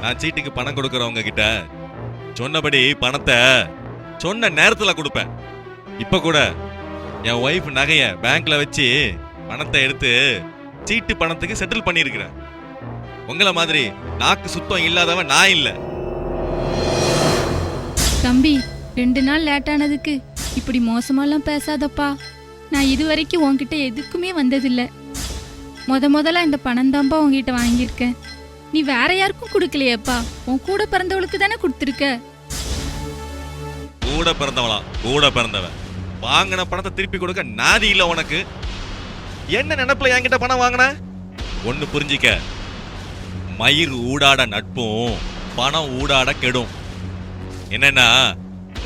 நான் சீட்டுக்கு பணம் கொடுக்கறவங்க கிட்ட சொன்னபடி பணத்தை சொன்ன நேரத்துல கொடுப்பேன். இப்ப கூட என் ஒய்ஃப் நகைய பேங்க்ல வச்சு பணத்தை எடுத்து சீட்டு பணத்துக்கு செட்டில் பண்ணிருக்கிறேன். உங்கள மாதிரி நாக்கு சுத்தம் இல்லாதவன் நான் இல்ல. தம்பி, 2 நாள் லேட் ஆனதுக்கு இப்படி மோசமாலாம் பேசாதப்பா. நான் இது வரைக்கும் உன்கிட்ட எதுக்குமே வந்ததில்லை. முதல்ல இந்த பணம் தான்ப்பா உங்ககிட்ட வாங்கியிருக்கேன். நீ வேற யாருக்கும் கொடுக்கலையேப்பா. உன் கூட பிறந்தவளுக்கு தானே கொடுத்துருக்க. கூட பிறந்தவளாம், கூட பிறந்தவன். வாங்கின பணத்தை திருப்பி கொடுக்க நாதி இல்ல உனக்கு. என்ன நினைப்புல என்கிட்ட பணம் வாங்கின? ஒன்னு புரிஞ்சிக்க, மயிர் ஊடாட நட்பும் பணம் ஊடாட கெடும். என்னன்னா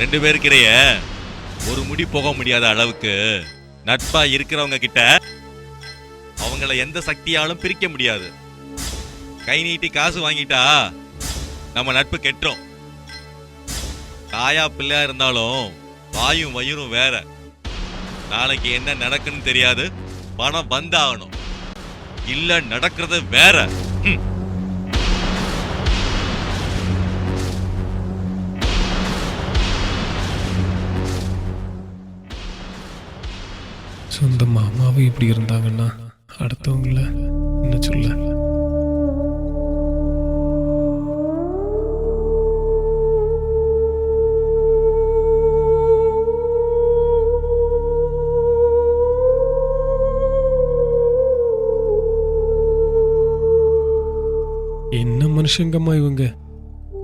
2 பேருக்கிடையே ஒரு முடி போக முடியாத அளவுக்கு நட்பா இருக்கிறவங்க கிட்ட அவங்கள எந்த சக்தியாலும் பிரிக்க முடியாது. கை நீட்டி காசு வாங்கிட்டா நம்ம நட்பு கெட்டுரும். தாயா பிள்ளையா இருந்தாலும் வாயும் வயிறும் வேற. நாளைக்கு என்ன நடக்குன்னு தெரியாது. பணம் வந்தாகணும். இல்ல நடக்கிறது வேற. சொந்த மாமாவும் இப்படி இருந்தாங்கன்னா அடுத்தவங்கள என்ன சொல்ல? என்ன மனுஷங்கம்மா இவங்க,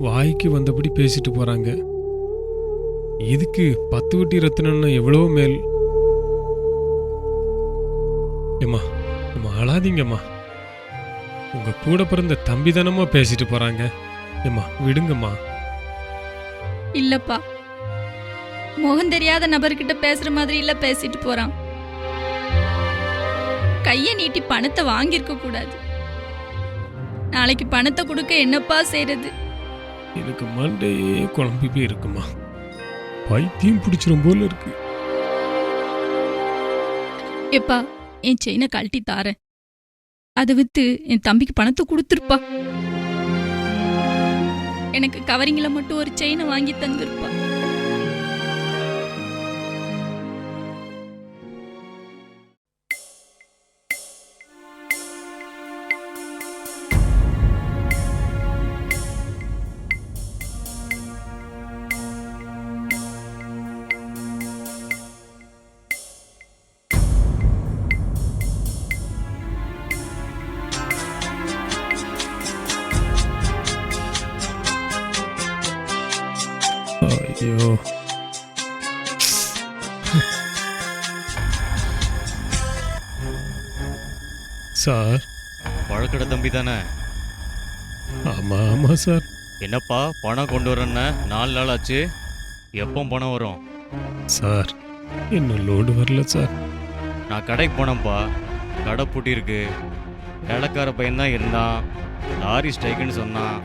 வாய்க்கு வந்தபடி பேசிட்டு போறாங்க. இதுக்கு 10 வட்டி ரத்தினம்னா எவ்வளவோ மேல். ஏம்மா, நம்ம அழாதீங்கம்மா. உங்க கூட பிறந்த தம்பி தானம்மா பேசிட்டு போறாங்க. ஏம்மா விடுங்கம்மா. இல்லப்பா, முகம் தெரியாத நபர்கிட்ட பேசுற மாதிரி இல்ல பேசிட்டு போறான். கைய நீட்டி பணத்தை வாங்கியிருக்க கூடாது. நாளைக்கு பணத்தை கொடுக்க என்னப்பா செய்யறது? எனக்கு மண்டையே குழம்பி போய் இருக்குமா. பைத்தியம் பிடிச்சிரும் போல இருக்கு. எப்பா, என் செயினை கழட்டி தாரேன். அதை வித்து என் தம்பிக்கு பணத்தை கொடுத்துருப்பா. எனக்கு கவரிங்கில் மட்டும் ஒரு செயினை வாங்கி தந்திருப்பா. ஐயோ, சார். பழக்கடை தம்பி தானே? ஆமாம் ஆமாம் சார். என்னப்பா பணம் கொண்டு வரேன்ன 4 நாள் ஆச்சு. எப்போ பணம் வரும்? சார் இன்னும் லோடு வரல சார். நான் கடைக்கு போனேன்ப்பா, கடை பூட்டியிருக்கு. வேலைக்கார பையன்தான் இருந்தான், லாரி ஸ்ட்ரைக்குன்னு சொன்னான்.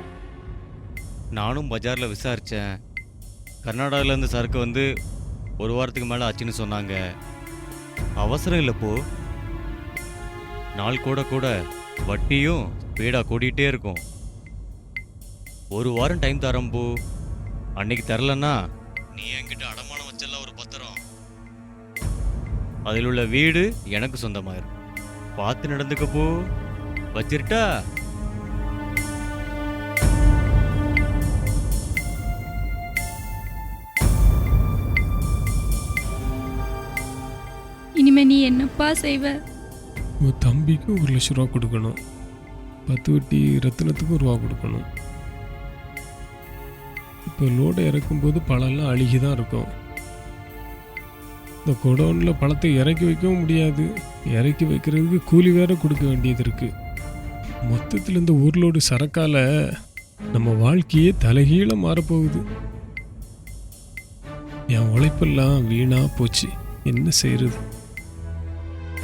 நானும் பஜாரில் விசாரித்தேன். கர்நாடகாவிலேருந்து சரக்கு வந்து 1 வாரத்துக்கு மேலே ஆச்சுன்னு சொன்னாங்க. அவசரம் இல்லைப்போ, நாள் கூட கூட வட்டியும் ஸ்பீடாக கூட்டிகிட்டே இருக்கும். 1 வாரம் டைம் தரம்போ. அன்னைக்கு தரலன்னா நீ என்கிட்ட அடமானம் வச்சல ஒரு பத்திரம், அதில் உள்ள வீடு எனக்கு சொந்தமாயிரும். பார்த்து நடந்துக்கப்போ. வச்சிருட்டா? இனிமே நீ என்னப்பா செய்வ? உங்கள் தம்பிக்கு 1 லட்ச ரூபா கொடுக்கணும். 10 வட்டி ரத்தினத்துக்கு ரூபா கொடுக்கணும். இப்போ லோடை இறக்கும்போது பழம்லாம் அழுகி தான் இருக்கும். இந்த குடோனில் பழத்தை இறக்கி வைக்கவும் முடியாது. இறக்கி வைக்கிறதுக்கு கூலி வேற கொடுக்க வேண்டியது இருக்குது. மொத்தத்தில் இந்த 1 லோடு சரக்கால நம்ம வாழ்க்கையே தலைகீழ மாறப்போகுது. என் உழைப்பெல்லாம் வீணாக போச்சு. என்ன செய்யறது?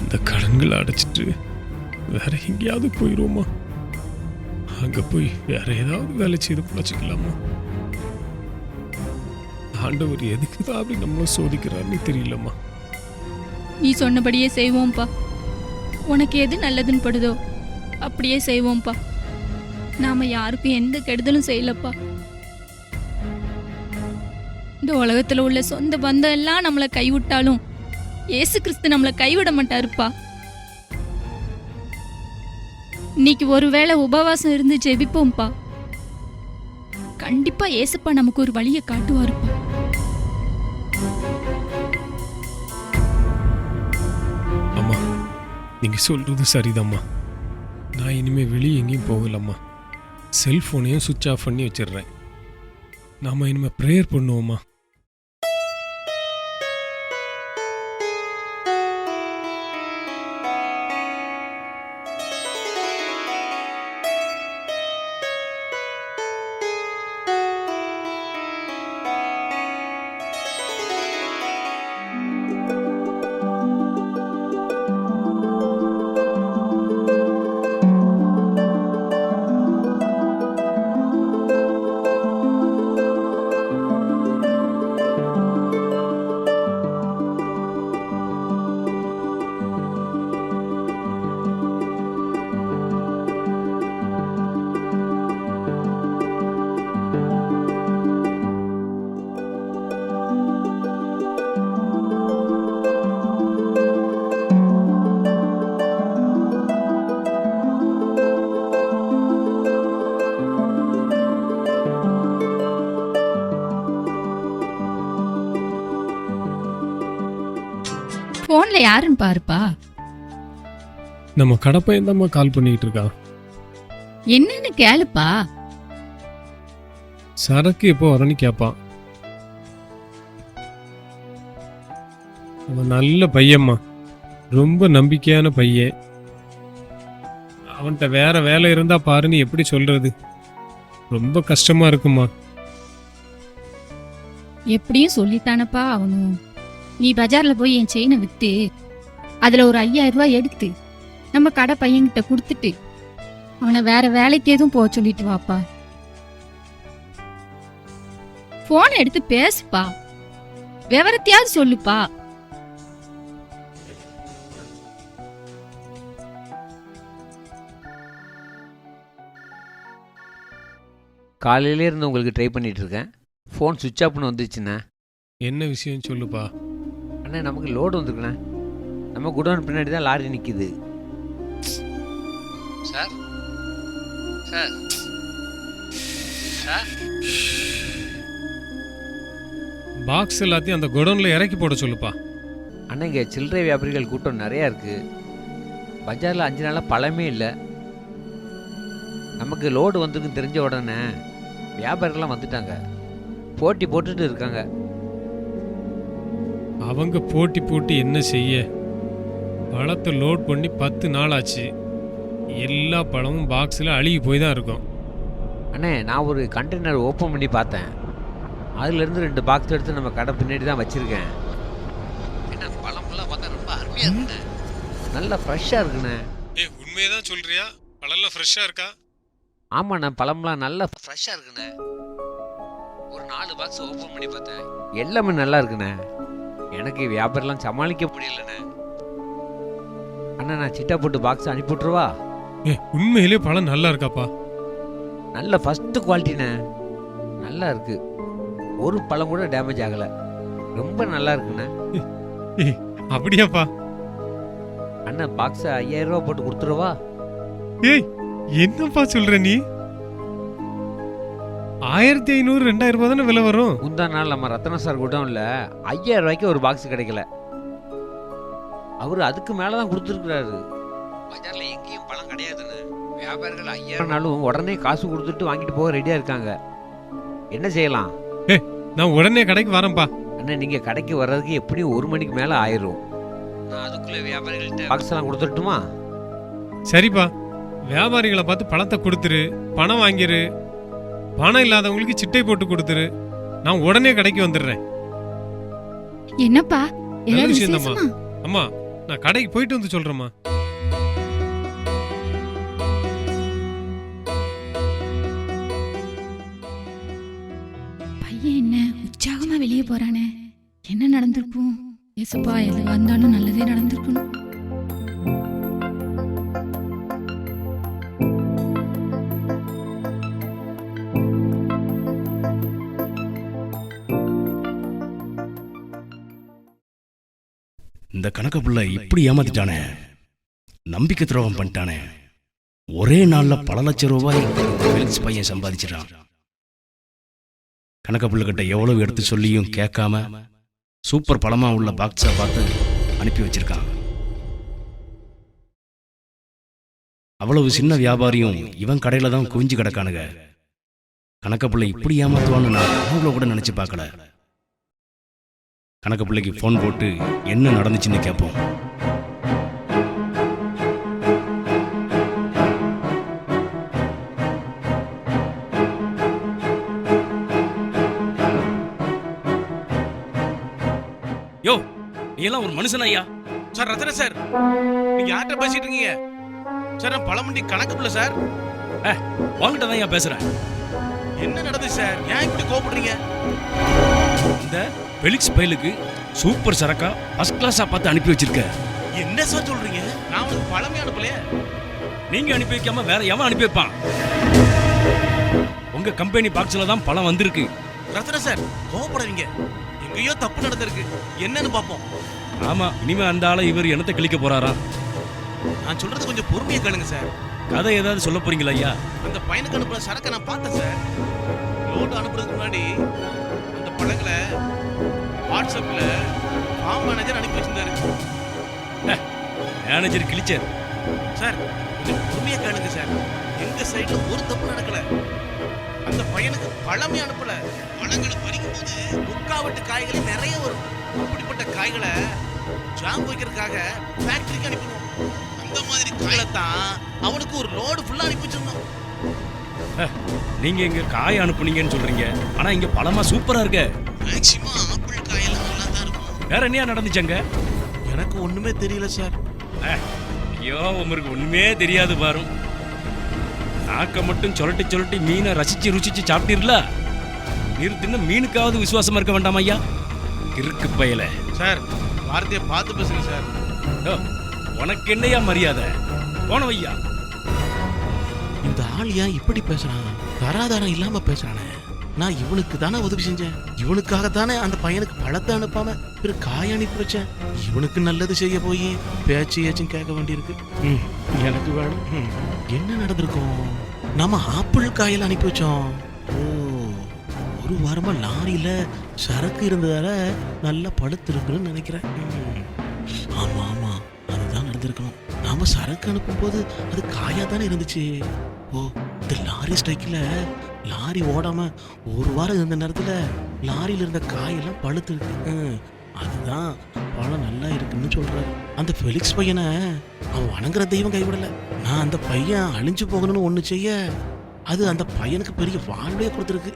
இந்த கடன்களை அடைச்சிட்டு வேற எங்கேயாவது போயிடுவோமா? அங்கே போய் வேற ஏதாவது வேலை செய்து பிழைச்சிக்கலாமா? ஆண்டவர் எதுக்கு தான் அப்படி நம்மள சோதிக்கிறாருன்னு தெரியலம்மா. நீ சொன்னபடியே செய்வோம்ப்பா. உனக்கு எது நல்லதுன்னு படுதோ அப்படியே செய்வோம்ப்பா. நாம யாருக்கும் எந்த கெடுதலும் செய்யலப்பா. இந்த உலகத்துல உள்ள சொந்த பந்தம் எல்லாம் நம்மளை கைவிட்டாலும் இயேசு கிறிஸ்து நம்மளை கைவிட மாட்டாருப்பா. இன்னைக்கு ஒருவேளை உபவாசம் இருந்து ஜெபிப்போம்ப்பா. கண்டிப்பா ஏசப்பா நமக்கு ஒரு வழியை காட்டுவாருப்பா. அம்மா, நீங்க சொல்றது சரிதாம்மா. நான் இனிமே வெளியே எங்கேயும் போகலம்மா. செல்போனையும் சுவிட்ச் ஆஃப் பண்ணி வச்சிடுறேன். நாம இனிமே ப்ரேயர் பண்ணுவோம்மா. போன்ல யாருன்னு பாருப்பா. நம்ம கடப்பையன் தான்மா கால் பண்ணிட்டு இருக்கான். என்னன்னு கேளுப்பா. சரக்கு எப்போ வரன்னு கேட்பான். அவன் நல்ல பையன்மா, ரொம்ப நம்பிக்கையான பையன். அவன்கிட்ட வேற வேலை இருந்தா பாருன்னு எப்படி சொல்றது? ரொம்ப கஷ்டமா இருக்குமா. எப்படியும் சொல்லித்தானப்பா அவனும். நீ பஜார்ல போய் என் செயினை வித்து அதுல ஒரு 5000 ரூபாய் எடுத்து நம்ம கடை பையன்கிட்ட கொடுத்துட்டு அவனை வேற வேலைக்கு எதுவும் போக சொல்லிட்டு வாப்பா. போனை எடுத்து பேசுப்பா. விவரத்தையாவது சொல்லுப்பா. காலையிலே இருந்து உங்களுக்கு ட்ரை பண்ணிட்டு இருக்கேன். ஃபோன் சுவிட்ச் ஆஃப்னு வந்துச்சுண்ணே. என்ன விஷயம் சொல்லுப்பா. அண்ணே நமக்கு லோடு வந்துருக்குண்ணே. நம்ம குடோன் பின்னாடி தான் லாரி நிற்கிது. சார் சார் சார் பாக்ஸ் எல்லாத்தையும் அந்த குடோனில் இறக்கி போட சொல்லுப்பா. அண்ணா இங்கே சில்லறை வியாபாரிகள் கூட்டம் நிறையா இருக்குது. பஜாரில் 5 நாளாக பழமே இல்லை. நமக்கு லோடு வந்துருக்குன்னு தெரிஞ்ச உடனே வியாபாரிகள்லாம் வந்துட்டாங்க. போட்டி போட்டுட்டு இருக்காங்க. அவங்க போட்டி போட்டு என்ன செய்ய? பழத்தை லோட் பண்ணி 10 நாள் ஆச்சு. எல்லா பழமும் பாக்ஸில் அழுகி போய் தான் இருக்கும். அண்ணே நான் ஒரு கண்டெய்னர் ஓப்பன் பண்ணி பார்த்தேன். அதுலேருந்து 2 பாக்ஸ் எடுத்து நம்ம கடை பின்னாடி தான் வச்சுருக்கேன். என்ன பழமெல்லாம் பார்த்தா ரொம்ப அருமையாக இருக்குண்ணே. நல்லா ஃப்ரெஷ்ஷாக இருக்குண்ணே. உண்மையை தான் சொல்றியா? பழம்லாம் ஃப்ரெஷ்ஷாக இருக்கா? ஆமாண்ணா பழம்லாம் நல்லா ஃப்ரெஷ்ஷாக இருக்குண்ணே. ஒரு 4 பாக்ஸ் ஓப்பன் பண்ணி பார்த்தேன். எல்லாமே நல்லா இருக்குண்ணே. எனக்கு வியாபாரம்லாம் சமாளிக்க முடியலண்ணே. அண்ணா நான் சிட்டா போட்டு பாக்ஸ் அனுப்பி விட்ருவா? உண்மையிலே பழம் நல்லா இருக்காப்பா. நல்ல ஃபஸ்ட்டு குவாலிட்டிண்ணே. நல்லா இருக்கு. ஒரு பழம் கூட டேமேஜ் ஆகலை. ரொம்ப நல்லா இருக்குண்ணே. அப்படியாப்பா? அண்ணா பாக்ஸை 5000 ரூபா போட்டு கொடுத்துருவா? ஏய் என்னப்பா சொல்ற நீ? 1500 2000 ரூபாய் தானே விலை வரும். முந்தா நாள் நம்ம ரத்ன சார் குடோன்ல 5000 ரூபாய்க்கு ஒரு பாக்ஸ் கிடைக்கல. அவரு அதுக்கு மேல தான் கொடுத்துருக்காரு. பஜார்ல எங்கேயும் பழம் கிடையாதுன்னு வியாபாரிகள் 5000 நாளும் உடனே காசு கொடுத்துட்டு வாங்கிட்டு போக ரெடியா இருக்காங்க. என்ன செய்யலாம்? நான் உடனே கடைக்கு வரேன்ப்பா. அண்ணா நீங்க கடைக்கு வர்றதுக்கு எப்படியும் 1 மணிக்கு மேல ஆயிரும். நான் அதுக்குள்ள வியாபாரிகள்கிட்ட பாக்ஸ் எல்லாம் கொடுத்துட்டுமா? சரிப்பா, வியாபாரிகளை பார்த்து பழத்தை கொடுத்துரு, பணம் வாங்கிரு. பணம் இல்லாதவங்களுக்கு சிட்டை போட்டு கொடுத்துரு. நான் உடனே கடைக்கு வந்துடுறேன். என்னப்பா நல்ல ஏதாவது விஷயம் தாம்மா. விசேஷமா? அம்மா நான் கடைக்கு போயிட்டு வந்து சொல்றேம்மா. பையன் என்ன உற்சாகமா வெளியே போறானே, என்ன நடந்திருக்கும்? ஏசப்பா எதுவா இருந்தாலும் நல்லதே நடந்திருக்கணும். இந்த கணக்க புள்ள இப்படி ஏமாத்திட்டானே, நம்பிக்கை துரோகம் பண்ணிட்டானே. ஒரே நாள்ல பல லட்சம் ரூபாய் ஃபெலிக்ஸ் பையன் சம்பாதிச்சிட்டான். கணக்க புள்ள கிட்ட எவ்வளவு எடுத்து சொல்லியும் கேட்காம சூப்பர் பழமா உள்ள பாக்ஸை பார்த்து அனுப்பி வச்சிருக்கான். அவ்வளவு சின்ன வியாபாரியும் இவன் கடையில தான் குவிஞ்சு கிடக்கானுங்க. கணக்க புள்ள இப்படி ஏமாத்துவான்னு நான் அவ்வளோ கூட நினைச்சு பார்க்கல. கணக்க பிள்ளைக்கு ஃபோன் போட்டு என்ன நடந்துச்சுன்னு கேட்போம். யோ, நீ எல்லாம் ஒரு மனுஷன் ஐயா? சார் ரத்ன சார், நீங்க யார்கிட்ட பேசிட்டு இருக்கீங்க? சார் நான் பழமண்டி கணக்கு பிள்ளை சார். வாங்கிட்ட தான் ஐயா பேசுறேன். என்ன நடந்துச்சு சார்? ஏன் இப்படி கோபப்படுறீங்க? இந்த ஃபெலிக்ஸ் பயலுக்கு சூப்பர் சரக்கா ஃபர்ஸ்ட் கிளாஸா பார்த்து அனுப்பி வச்சிருக்க. என்ன சார் சொல்றீங்க? நான் உங்களுக்கு பழமே அனுப்பலையே. நீங்க அனுப்பி வைக்காம வேற எவன் அனுப்பி வைப்பான்? உங்க கம்பெனி பாக்ஸ்ல தான் பழம் வந்திருக்கு. ரத்ன சார் கோபப்படாதீங்க. எங்கேயோ தப்பு நடந்திருக்கு. என்னன்னு பாப்போம். ஆமா, இனிமே அந்த ஆளை இவர் என்னத்தை கிழிக்க போறாரா? நான் சொல்றது கொஞ்சம் பொறுமையா கேளுங்க சார். கதை ஏதாவது சொல்ல போறீங்களா ஐயா? அந்த பையனுக்கு அனுப்புற சரக்கை நான் பார்த்தேன் சார். லோடு அனுப்புறதுக்கு முன்னாடி அந்த பழங்களை வாட்ஸ்அப்ல ஃபார்ம் மேனேஜர் அனுப்பி வச்சிருந்தாரு. மேனேஜர் கிழிச்சார். சார் கொஞ்சம் பொறுமையா கேளுங்க சார். எங்க சைடுல ஒரு தப்பு நடக்கல. அந்த பையனுக்கு பழமே அனுப்பல. பழங்களை பறிக்கும் போது முக்காவட்டு காய்கள் நிறைய வரும். அப்படிப்பட்ட காய்களை ஜாம் வைக்கிறதுக்காக ஃபேக்டரிக்கு அனுப்பிடுவோம். அந்த மாதிரி காய்களை தான் அவனுக்கு ஒரு லோடு ஃபுல்லா அனுப்பி வச்சிருந்தோம். நீங்க இங்க காய் அனுப்புனீங்கன்னு சொல்றீங்க, ஆனா இங்க பழமா சூப்பரா இருக்க. மேக்ஸிமம் ஆப்பிள் காயெல்லாம் நல்லா தான் இருக்கும். வேற என்னையா நடந்துச்சங்க? எனக்கு ஒண்ணுமே தெரியல சார். ஐயோ, உங்களுக்கு ஒண்ணுமே தெரியாது பாரு. நாக்க மட்டும் சொல்லட்டி சொல்லட்டி மீனை ரசிச்சு ருசிச்சு சாப்பிட்டீர்ல. நீர் தின்ன மீனுக்காவது விசுவாசமா இருக்க வேண்டாம் ஐயா? இருக்கு பயல. சார் வார்த்தையை பார்த்து பேசுங்க சார். உனக்கு என்னையா மரியாதை? போன வையா. இந்த ஆள் ஏன் இப்படி பேசுறான்? தராதாரம் இல்லாம பேசுறானே. நான் இவனுக்கு தானே உதவி செஞ்சேன். இவனுக்காக தானே அந்த பையனுக்கு பழத்தை அனுப்பாம பிற காய அனுப்பி வச்சேன். இவனுக்கு நல்லது செய்ய போய் பேச்சு ஏச்சும் கேட்க வேண்டியிருக்கு. எனக்கு வேணும். என்ன நடந்திருக்கும்? நம்ம ஆப்பிள் காயில் அனுப்பி வச்சோம். ஓ, ஒரு வாரமா லாரியில சரக்கு இருந்ததால நல்லா பழுத்து இருக்குன்னு நினைக்கிறேன். ஆமா ஆமா, அதுதான் நடந்திருக்கணும். நாம சரக்கு அனுப்பும் போது அது காயா தானே இருந்துச்சு. ஓ, இந்த லாரி ஸ்ட்ரைக்கில் லாரி ஓடாம ஒரு வாரம் இருந்த நேரத்துல லாரியில இருந்த காயெல்லாம் பழுத்து இருக்கு. அதுதான் பழம் நல்லா இருக்குன்னு சொல்றாரு. அந்த ஃபெலிக்ஸ் பையனை அவன் வணங்குற தெய்வம் கைவிடல. நான் அந்த பையன் அழிஞ்சு போகணும்னு ஒண்ணு செய்ய அது அந்த பையனுக்கு பெரிய வாழ்வே கொடுத்துருக்கு.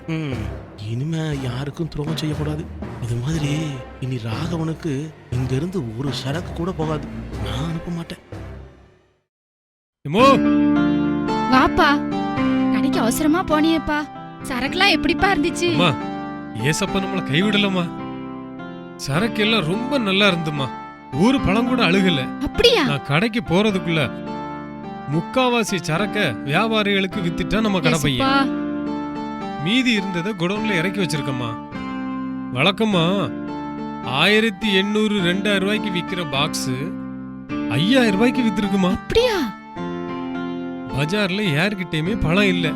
இனிமே யாருக்கும் துரோகம் செய்யக்கூடாது. இது மாதிரி இனி ராகவனுக்கு இங்க இருந்து ஒரு சரக்கு கூட போகாது. நான் அனுப்ப மாட்டேன். வாப்பா, கடைக்கு அவசரமா போனியேப்பா. சரக்குலாம் எப்படிப்பா இருந்துச்சு? அம்மா, ஏசப்பா நம்மள கைவிடலம்மா. சரக்கு எல்லாம் ரொம்ப நல்லா இருந்துமா. ஒரு பழம் கூட அழுகல. அப்படியா? நான் கடைக்கு போறதுக்குள்ள முக்காவாசி சரக்க வியாபாரிகளுக்கு வித்துட்டா நம்ம கடை பையன். ஏசப்பா, மீதி இருந்ததை குடோன்ல இறக்கி வச்சிருக்கம்மா. வழக்கமா 1800 2000 ரூபாய்க்கு விக்கிற பாக்ஸ் 5000 ரூபாய்க்கு வித்திருக்குமா. அப்படியா? பஜார்ல யார்கிட்டயுமே பழம் இல்ல,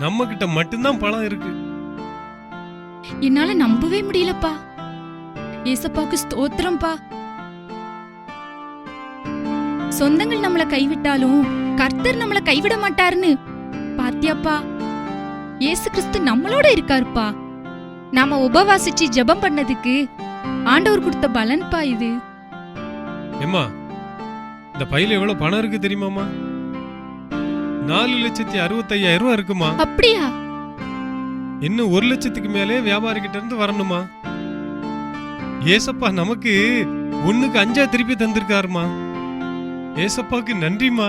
நம்ம கிட்ட மட்டும்தான் பழம் இருக்கு. என்னால நம்பவே முடியலப்பா. ஏசப்பாக்கு ஸ்தோத்திரம்பா. சொந்தங்கள் நம்மள கைவிட்டாலும் கர்த்தர் நம்மள கைவிட மாட்டாருன்னு பாத்தியாப்பா? இயேசு கிறிஸ்து நம்மளோட இருக்காருப்பா. நாம உபவாசிச்சு ஜெபம் பண்ணதுக்கு ஆண்டவர் கொடுத்த பலன்பா இது. ஏம்மா, இந்த பையில எவ்வளவு பணம் இருக்கு தெரியுமாமா? 4,65,000 ரூபாய் இருக்குமா. அப்படியா? இன்னும் 1 லட்சத்துக்கு மேலே வியாபாரி கிட்ட இருந்து வரணுமா. ஏசப்பா நமக்கு 1க்கு 5 திருப்பி தந்திருக்காருமா. ஏசப்பாக்கு நன்றிமா.